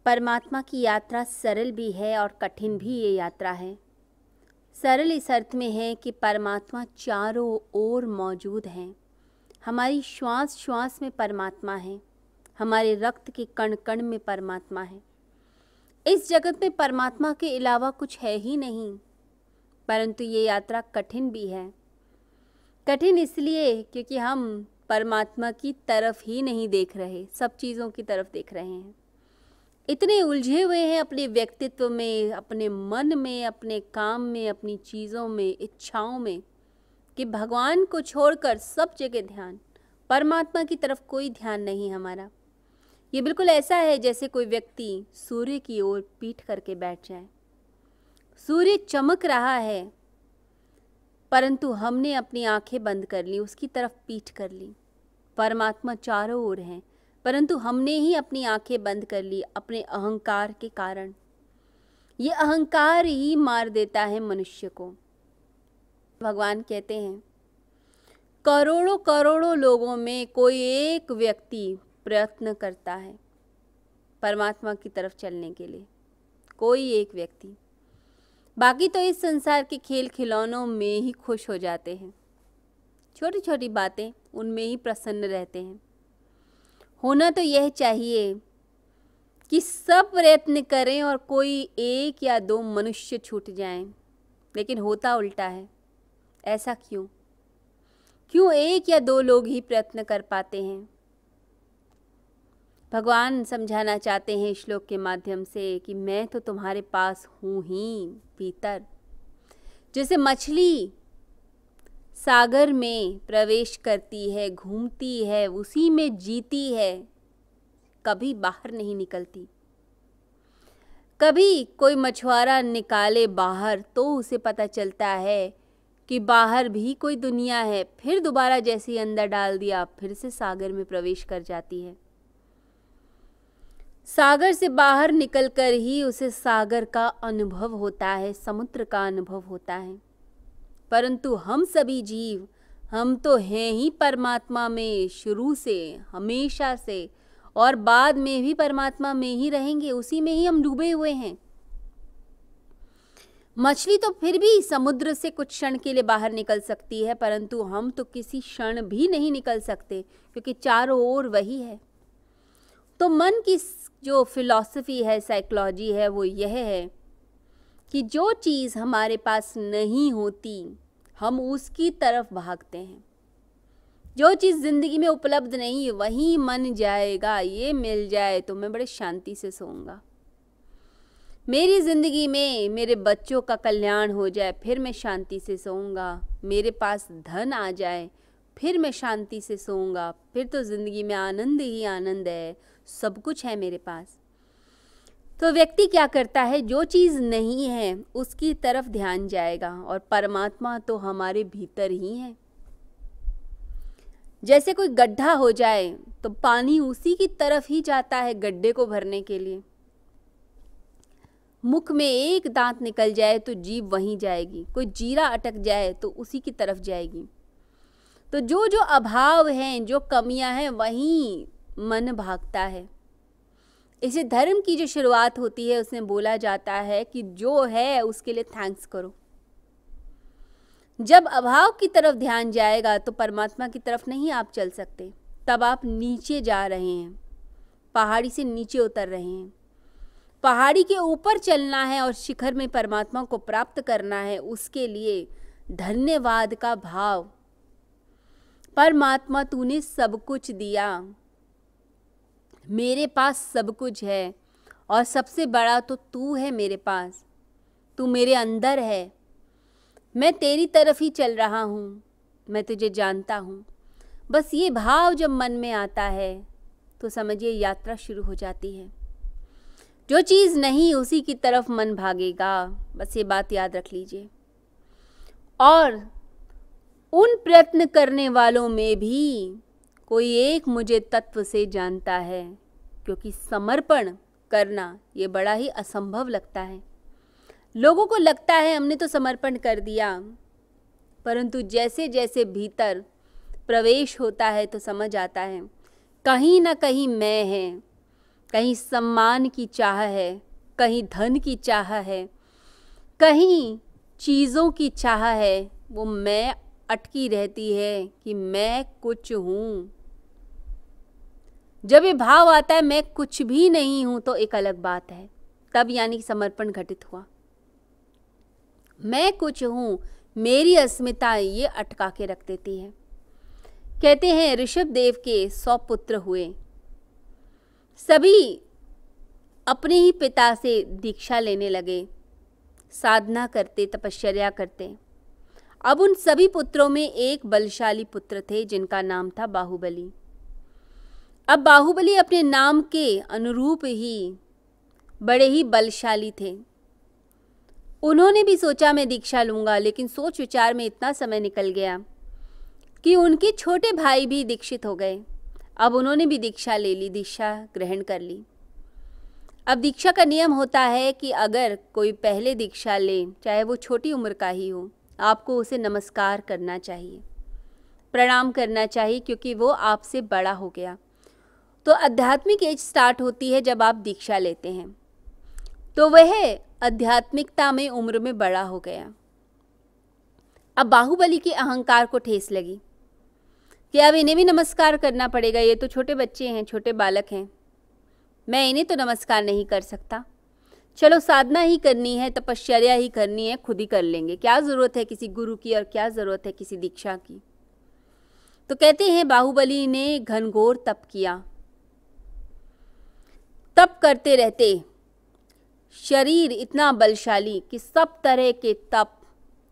परमात्मा की यात्रा सरल भी है और कठिन भी ये यात्रा है। सरल इस अर्थ में है कि परमात्मा चारों ओर मौजूद हैं। हमारी श्वास श्वास में परमात्मा है, हमारे रक्त के कण कण में परमात्मा है। इस जगत में परमात्मा के अलावा कुछ है ही नहीं। परंतु ये यात्रा कठिन भी है। कठिन इसलिए क्योंकि हम परमात्मा की तरफ ही नहीं देख रहे, सब चीज़ों की तरफ देख रहे हैं। इतने उलझे हुए हैं अपने व्यक्तित्व में, अपने मन में, अपने काम में, अपनी चीज़ों में, इच्छाओं में, कि भगवान को छोड़कर सब जगह ध्यान, परमात्मा की तरफ कोई ध्यान नहीं हमारा। ये बिल्कुल ऐसा है जैसे कोई व्यक्ति सूर्य की ओर पीठ करके बैठ जाए। सूर्य चमक रहा है परंतु हमने अपनी आंखें बंद कर ली, उसकी तरफ पीठ कर ली। परमात्मा चारों ओर हैं परंतु हमने ही अपनी आंखें बंद कर ली अपने अहंकार के कारण। ये अहंकार ही मार देता है मनुष्य को। भगवान कहते हैं करोड़ों करोड़ों लोगों में कोई एक व्यक्ति प्रयत्न करता है परमात्मा की तरफ चलने के लिए, कोई एक व्यक्ति। बाकी तो इस संसार के खेल खिलौनों में ही खुश हो जाते हैं, छोटी छोटी बातें उनमें ही प्रसन्न रहते हैं। होना तो यह चाहिए कि सब प्रयत्न करें और कोई एक या दो मनुष्य छूट जाएं, लेकिन होता उल्टा है। ऐसा क्यों? क्यों एक या दो लोग ही प्रयत्न कर पाते हैं? भगवान समझाना चाहते हैं श्लोक के माध्यम से कि मैं तो तुम्हारे पास हूँ ही भीतर। जैसे मछली सागर में प्रवेश करती है, घूमती है, उसी में जीती है, कभी बाहर नहीं निकलती। कभी कोई मछुआरा निकाले बाहर तो उसे पता चलता है कि बाहर भी कोई दुनिया है, फिर दोबारा जैसे ही अंदर डाल दिया फिर से सागर में प्रवेश कर जाती है। सागर से बाहर निकलकर ही उसे सागर का अनुभव होता है, समुद्र का अनुभव होता है। परंतु हम सभी जीव, हम तो हैं ही परमात्मा में शुरू से, हमेशा से, और बाद में भी परमात्मा में ही रहेंगे, उसी में ही हम डूबे हुए हैं। मछली तो फिर भी समुद्र से कुछ क्षण के लिए बाहर निकल सकती है, परंतु हम तो किसी क्षण भी नहीं निकल सकते क्योंकि चारों ओर वही है। तो मन की जो फिलॉसफी है, साइकोलॉजी है, वो यह है कि जो चीज़ हमारे पास नहीं होती हम उसकी तरफ भागते हैं। जो चीज़ ज़िंदगी में उपलब्ध नहीं वहीं मन जाएगा, ये मिल जाए तो मैं बड़े शांति से सोऊंगा। मेरी ज़िंदगी में मेरे बच्चों का कल्याण हो जाए फिर मैं शांति से सोऊंगा। मेरे पास धन आ जाए फिर मैं शांति से सोऊंगा। फिर तो ज़िंदगी में आनंद ही आनंद है, सब कुछ है मेरे पास। तो व्यक्ति क्या करता है, जो चीज़ नहीं है उसकी तरफ ध्यान जाएगा, और परमात्मा तो हमारे भीतर ही है। जैसे कोई गड्ढा हो जाए तो पानी उसी की तरफ ही जाता है गड्ढे को भरने के लिए। मुख में एक दांत निकल जाए तो जीभ वहीं जाएगी, कोई जीरा अटक जाए तो उसी की तरफ जाएगी। तो जो जो अभाव हैं, जो कमियां हैं, वहीं मन भागता है। इसे धर्म की जो शुरुआत होती है उसमें बोला जाता है कि जो है उसके लिए थैंक्स करो। जब अभाव की तरफ ध्यान जाएगा तो परमात्मा की तरफ नहीं आप चल सकते, तब आप नीचे जा रहे हैं, पहाड़ी से नीचे उतर रहे हैं। पहाड़ी के ऊपर चलना है और शिखर में परमात्मा को प्राप्त करना है, उसके लिए धन्यवाद का भाव। परमात्मा तूने सब कुछ दिया, मेरे पास सब कुछ है, और सबसे बड़ा तो तू है मेरे पास। तू मेरे अंदर है, मैं तेरी तरफ ही चल रहा हूँ, मैं तुझे जानता हूँ। बस ये भाव जब मन में आता है तो समझिए यात्रा शुरू हो जाती है। जो चीज़ नहीं उसी की तरफ मन भागेगा, बस ये बात याद रख लीजिए। और उन प्रयत्न करने वालों में भी कोई एक मुझे तत्व से जानता है, क्योंकि समर्पण करना ये बड़ा ही असंभव लगता है। लोगों को लगता है हमने तो समर्पण कर दिया, परंतु जैसे जैसे भीतर प्रवेश होता है तो समझ आता है कहीं ना कहीं मैं है, कहीं सम्मान की चाह है, कहीं धन की चाह है, कहीं चीज़ों की चाह है। वो मैं अटकी रहती है कि मैं कुछ हूँ। जब ये भाव आता है मैं कुछ भी नहीं हूँ तो एक अलग बात है, तब यानी समर्पण घटित हुआ। मैं कुछ हूँ, मेरी अस्मिता ये अटका के रख देती है। कहते हैं ऋषभ देव के 100 पुत्र हुए, सभी अपने ही पिता से दीक्षा लेने लगे, साधना करते, तपश्चर्या करते। अब उन सभी पुत्रों में एक बलशाली पुत्र थे जिनका नाम था बाहुबली। अब बाहुबली अपने नाम के अनुरूप ही बड़े ही बलशाली थे। उन्होंने भी सोचा मैं दीक्षा लूँगा, लेकिन सोच विचार में इतना समय निकल गया कि उनके छोटे भाई भी दीक्षित हो गए। अब उन्होंने भी दीक्षा ले ली, दीक्षा ग्रहण कर ली। अब दीक्षा का नियम होता है कि अगर कोई पहले दीक्षा ले, चाहे वो छोटी उम्र का ही हो, आपको उसे नमस्कार करना चाहिए, प्रणाम करना चाहिए, क्योंकि वो आपसे बड़ा हो गया। तो आध्यात्मिक एज स्टार्ट होती है जब आप दीक्षा लेते हैं, तो वह आध्यात्मिकता में उम्र में बड़ा हो गया। अब बाहुबली के अहंकार को ठेस लगी कि अब इन्हें भी नमस्कार करना पड़ेगा, ये तो छोटे बच्चे हैं, छोटे बालक हैं, मैं इन्हें तो नमस्कार नहीं कर सकता। चलो साधना ही करनी है, तपश्चर्या ही करनी है, खुद ही कर लेंगे, क्या ज़रूरत है किसी गुरु की और क्या ज़रूरत है किसी दीक्षा की। तो कहते हैं बाहुबली ने घनघोर तप किया। तप करते रहते शरीर इतना बलशाली कि सब तरह के तप,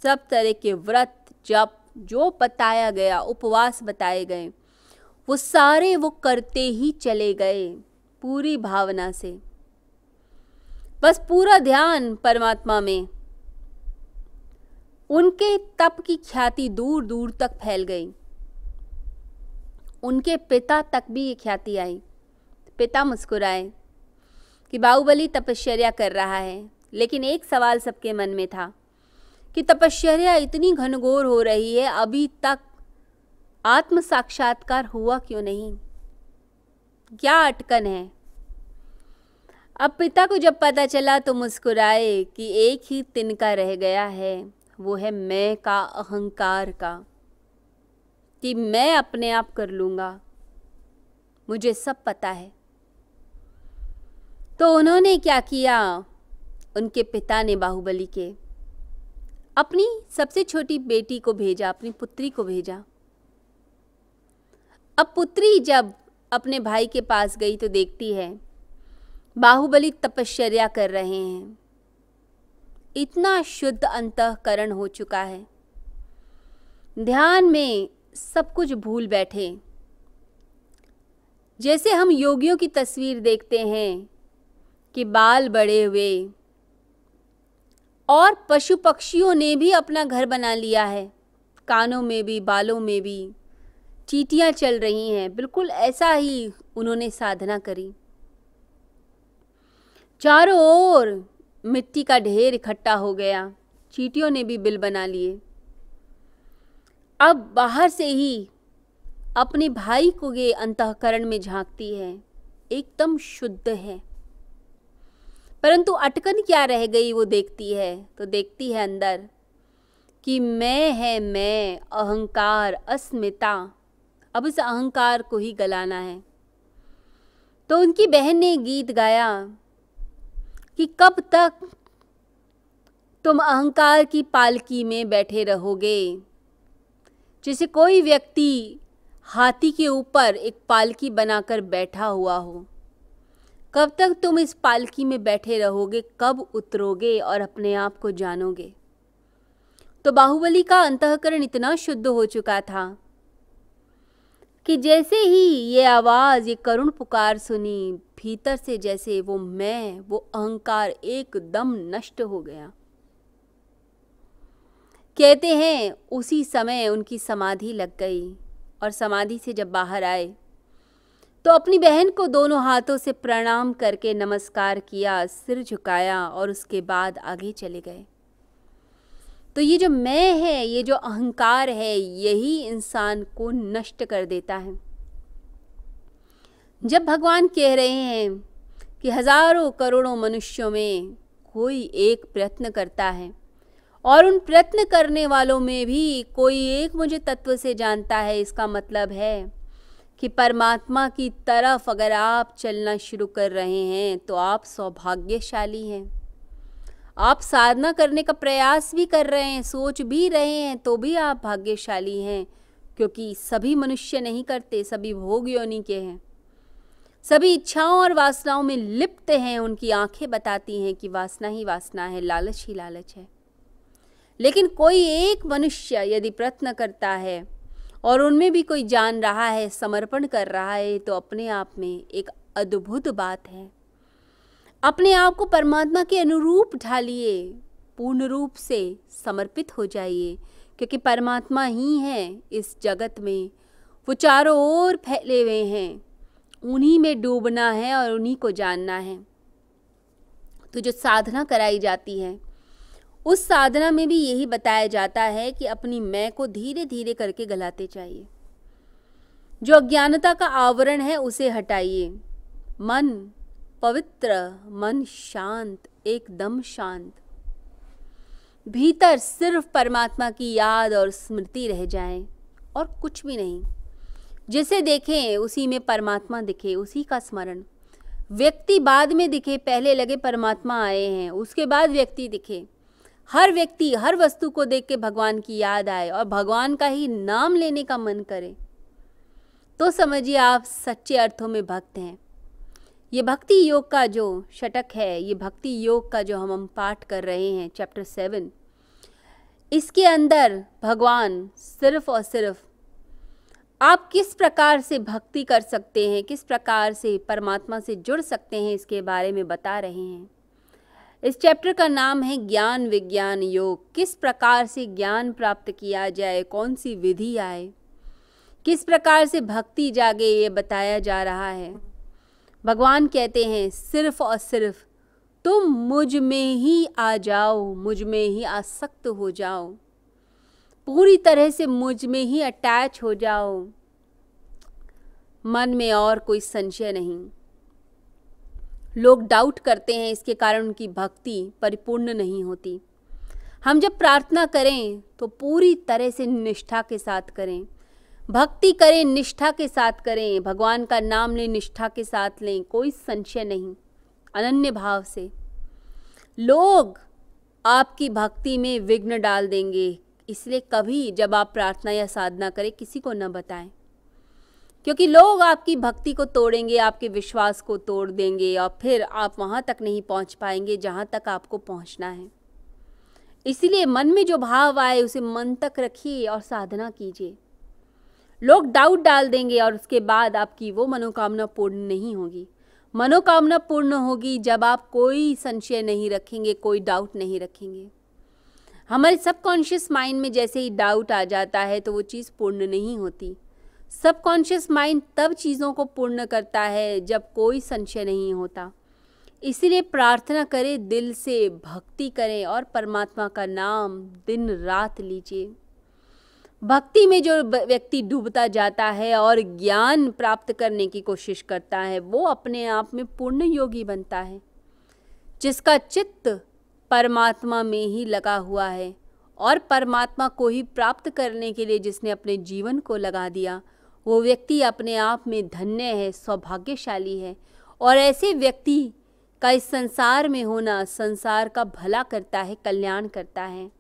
सब तरह के व्रत, जप, जो बताया गया, उपवास बताए गए, वो सारे वो करते ही चले गए पूरी भावना से। बस पूरा ध्यान परमात्मा में। उनके तप की ख्याति दूर दूर तक फैल गई। उनके पिता तक भी ये ख्याति आई। पिता मुस्कुराए कि बाहुबली तपश्चर्या कर रहा है, लेकिन एक सवाल सबके मन में था कि तपश्चर्या इतनी घनघोर हो रही है, अभी तक आत्म साक्षात्कार हुआ क्यों नहीं, क्या अटकन है। अब पिता को जब पता चला तो मुस्कुराए कि एक ही तिनका रह गया है, वो है मैं का, अहंकार का, कि मैं अपने आप कर लूँगा, मुझे सब पता है। तो उन्होंने क्या किया, उनके पिता ने बाहुबली के अपनी सबसे छोटी बेटी को भेजा, अपनी पुत्री को भेजा। अब पुत्री जब अपने भाई के पास गई तो देखती है बाहुबली तपश्चर्या कर रहे हैं। इतना शुद्ध अंतःकरण हो चुका है, ध्यान में सब कुछ भूल बैठे। जैसे हम योगियों की तस्वीर देखते हैं कि बाल बड़े हुए, और पशु पक्षियों ने भी अपना घर बना लिया है, कानों में भी, बालों में भी चींटियां चल रही हैं। बिल्कुल ऐसा ही उन्होंने साधना करी। चारों ओर मिट्टी का ढेर इकट्ठा हो गया, चींटियों ने भी बिल बना लिए। अब बाहर से ही अपने भाई को ये अंतःकरण में झांकती है, एकदम शुद्ध है। परंतु अटकन क्या रह गई, वो देखती है तो देखती है अंदर कि मैं है, मैं, अहंकार, अस्मिता। अब इस अहंकार को ही गलाना है। तो उनकी बहन ने गीत गाया कि कब तक तुम अहंकार की पालकी में बैठे रहोगे। जैसे कोई व्यक्ति हाथी के ऊपर एक पालकी बनाकर बैठा हुआ हो, कब तक तुम इस पालकी में बैठे रहोगे, कब उतरोगे और अपने आप को जानोगे। तो बाहुबली का अंतःकरण इतना शुद्ध हो चुका था कि जैसे ही ये आवाज़, ये करुण पुकार सुनी, भीतर से जैसे वो मैं, वो अहंकार एकदम नष्ट हो गया। कहते हैं उसी समय उनकी समाधि लग गई, और समाधि से जब बाहर आए तो अपनी बहन को दोनों हाथों से प्रणाम करके नमस्कार किया, सिर झुकाया, और उसके बाद आगे चले गए। तो ये जो मैं है, ये जो अहंकार है, यही इंसान को नष्ट कर देता है। जब भगवान कह रहे हैं कि हजारों करोड़ों मनुष्यों में कोई एक प्रयत्न करता है और उन प्रयत्न करने वालों में भी कोई एक मुझे तत्व से जानता है। इसका मतलब है कि परमात्मा की तरफ अगर आप चलना शुरू कर रहे हैं तो आप सौभाग्यशाली हैं। आप साधना करने का प्रयास भी कर रहे हैं, सोच भी रहे हैं, तो भी आप भाग्यशाली हैं, क्योंकि सभी मनुष्य नहीं करते, सभी भोग योनि के हैं, सभी इच्छाओं और वासनाओं में लिप्त हैं। उनकी आंखें बताती हैं कि वासना ही वासना है, लालच ही लालच है। लेकिन कोई एक मनुष्य यदि प्रयत्न करता है और उनमें भी कोई जान रहा है, समर्पण कर रहा है, तो अपने आप में एक अद्भुत बात है। अपने आप को परमात्मा के अनुरूप ढालिए, पूर्ण रूप से समर्पित हो जाइए, क्योंकि परमात्मा ही है इस जगत में। वो चारों ओर फैले हुए हैं, उन्हीं में डूबना है और उन्हीं को जानना है। तो जो साधना कराई जाती है उस साधना में भी यही बताया जाता है कि अपनी मैं को धीरे धीरे करके गलाते चाहिए। जो अज्ञानता का आवरण है उसे हटाइए। मन पवित्र, मन शांत, एकदम शांत। भीतर सिर्फ परमात्मा की याद और स्मृति रह जाए और कुछ भी नहीं। जिसे देखें उसी में परमात्मा दिखे, उसी का स्मरण। व्यक्ति बाद में दिखे, पहले लगे परमात्मा आए हैं, उसके बाद व्यक्ति दिखे। हर व्यक्ति, हर वस्तु को देख के भगवान की याद आए और भगवान का ही नाम लेने का मन करे, तो समझिए आप सच्चे अर्थों में भक्त हैं। ये भक्ति योग का जो षटक है, ये भक्ति योग का जो हम पाठ कर रहे हैं, चैप्टर 7, इसके अंदर भगवान सिर्फ और सिर्फ आप किस प्रकार से भक्ति कर सकते हैं, किस प्रकार से परमात्मा से जुड़ सकते हैं, इसके बारे में बता रहे हैं। इस चैप्टर का नाम है ज्ञान विज्ञान योग। किस प्रकार से ज्ञान प्राप्त किया जाए, कौन सी विधि आए, किस प्रकार से भक्ति जागे, ये बताया जा रहा है। भगवान कहते हैं सिर्फ और सिर्फ तुम मुझ में ही आ जाओ, मुझ में ही आसक्त हो जाओ, पूरी तरह से मुझ में ही अटैच हो जाओ। मन में और कोई संशय नहीं। लोग डाउट करते हैं, इसके कारण उनकी भक्ति परिपूर्ण नहीं होती। हम जब प्रार्थना करें तो पूरी तरह से निष्ठा के साथ करें, भक्ति करें, निष्ठा के साथ करें, भगवान का नाम लें, निष्ठा के साथ लें, कोई संशय नहीं, अनन्य भाव से। लोग आपकी भक्ति में विघ्न डाल देंगे, इसलिए कभी जब आप प्रार्थना या साधना करें किसी को न बताएं, क्योंकि लोग आपकी भक्ति को तोड़ेंगे, आपके विश्वास को तोड़ देंगे और फिर आप वहाँ तक नहीं पहुँच पाएंगे जहाँ तक आपको पहुँचना है। इसीलिए मन में जो भाव आए उसे मन तक रखिए और साधना कीजिए। लोग डाउट डाल देंगे और उसके बाद आपकी वो मनोकामना पूर्ण नहीं होगी। मनोकामना पूर्ण होगी जब आप कोई संशय नहीं रखेंगे, कोई डाउट नहीं रखेंगे। हमारे सबकॉन्शियस माइंड में जैसे ही डाउट आ जाता है तो वो चीज़ पूर्ण नहीं होती। सबकॉन्शियस माइंड तब चीज़ों को पूर्ण करता है जब कोई संशय नहीं होता। इसीलिए प्रार्थना करें, दिल से भक्ति करें और परमात्मा का नाम दिन रात लीजिए। भक्ति में जो व्यक्ति डूबता जाता है और ज्ञान प्राप्त करने की कोशिश करता है, वो अपने आप में पूर्ण योगी बनता है। जिसका चित्त परमात्मा में ही लगा हुआ है और परमात्मा को ही प्राप्त करने के लिए जिसने अपने जीवन को लगा दिया, वो व्यक्ति अपने आप में धन्य है, सौभाग्यशाली है। और ऐसे व्यक्ति का इस संसार में होना संसार का भला करता है, कल्याण करता है।